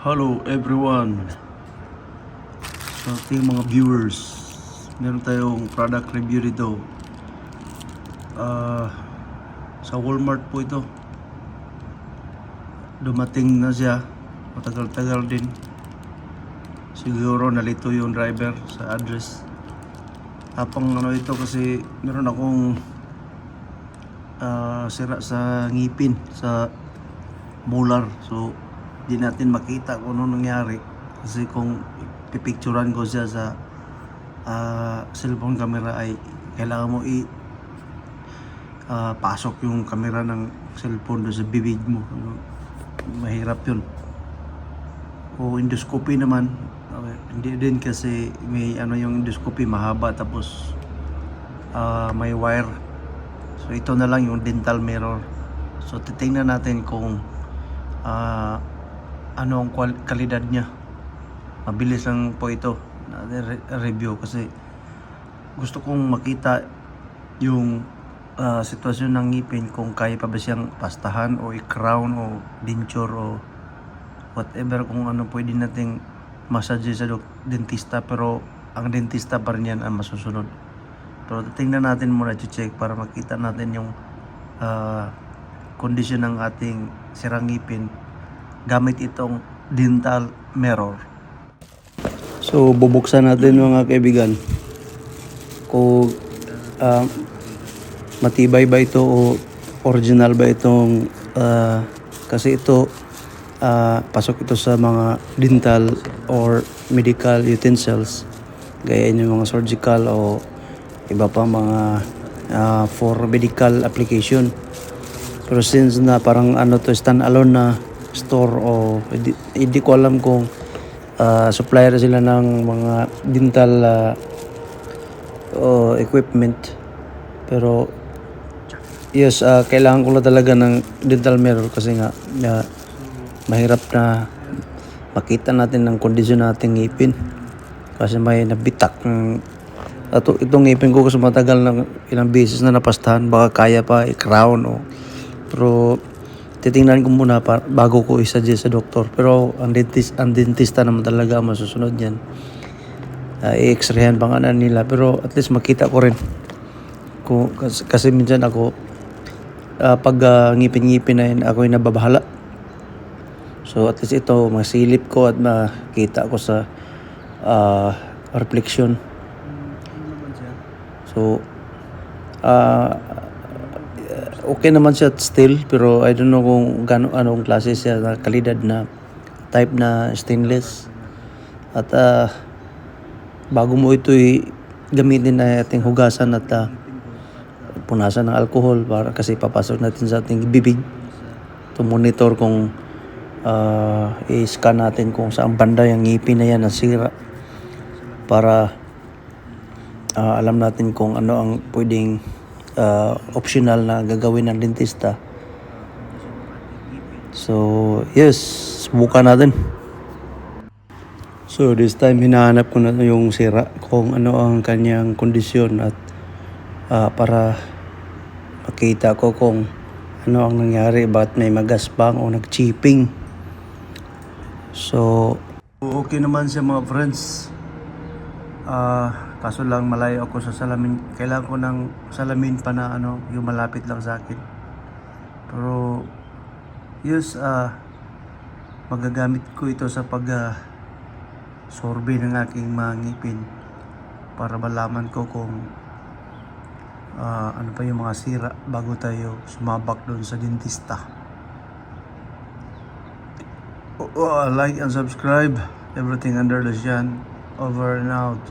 Hello everyone. Sa ating mga viewers, meron tayong product review dito. Sa Walmart po ito. Dumating na siya. Matagal-tagal din. Siguro nalito yung driver sa address. Tapang ito kasi meron akong sira sa ngipin, sa molar. So di natin makita kung ano nangyari kasi kung pipicturan ko siya sa cellphone camera ay kailangan mo pasok yung camera ng cellphone doon sa bibig mo. Mahirap yun. O endoscopy naman, hindi din kasi may yung endoscopy mahaba tapos may wire. So ito na lang yung dental mirror. So titingnan natin kung ano ang kalidad niya. Mabilis lang po ito na review kasi gusto kong makita yung sitwasyon ng ngipin, kung kaya pa ba siyang pastahan o i-crown o denture o whatever, kung ano pwede nating massage sa dentista, pero ang dentista pa rin yan ang masusunod. Pero tingnan natin muna, check para makita natin yung kondisyon ng ating sirang ngipin gamit itong dental mirror. So bubuksan natin mga kaibigan kung matibay ba ito o original ba itong kasi ito pasok ito sa mga dental or medical utensils, gaya yung mga surgical o iba pa mga for medical application. Pero since na parang to stand alone na store o hindi ko alam kung supplier sila ng mga dental equipment, pero yes, kailangan ko lang talaga ng dental mirror kasi nga mahirap na makita natin ng kondisyon nating ngipin kasi may nabitak itong ngipin ko kasi matagal ng ilang beses na napastahan, baka kaya pa i-crown o, pero titingnan ko muna bago ko i-suggest sa doktor. Pero ang dentista naman talaga ang masusunod yan. I-x-rayhan pa nga na nila, pero at least makita ko rin kasi minsan ako pag ngipin-ngipin na yun, ako yung nababahala. So at least ito masilip ko at makita ko sa reflection. So okay naman siya still, pero I don't know kung anong klase siya na kalidad na type na stainless. At bago mo ito gamitin ay ating hugasan at punasan ng alcohol para kasi papasok natin sa ating bibig to monitor kung i-scan natin kung saan banda yung ngipin na yan nasira para alam natin kung ano ang pwedeng optional na gagawin ng dentista. So yes, subukan natin. So this time hinahanap ko na yung sira, kung ano ang kanyang kondisyon at para makita ko kung ano ang nangyari, bakit may magaspang o nag-chipping. So okay naman siya mga friends. Kaso lang malayo ako sa salamin. Kailangan ko ng salamin pa na yung malapit lang sa akin. Pero yes, magagamit ko ito sa sorbe ng aking mga ngipin para malaman ko kung ano pa yung mga sira bago tayo sumabak doon sa dentista. Like and subscribe. Everything under the sun. Over and out.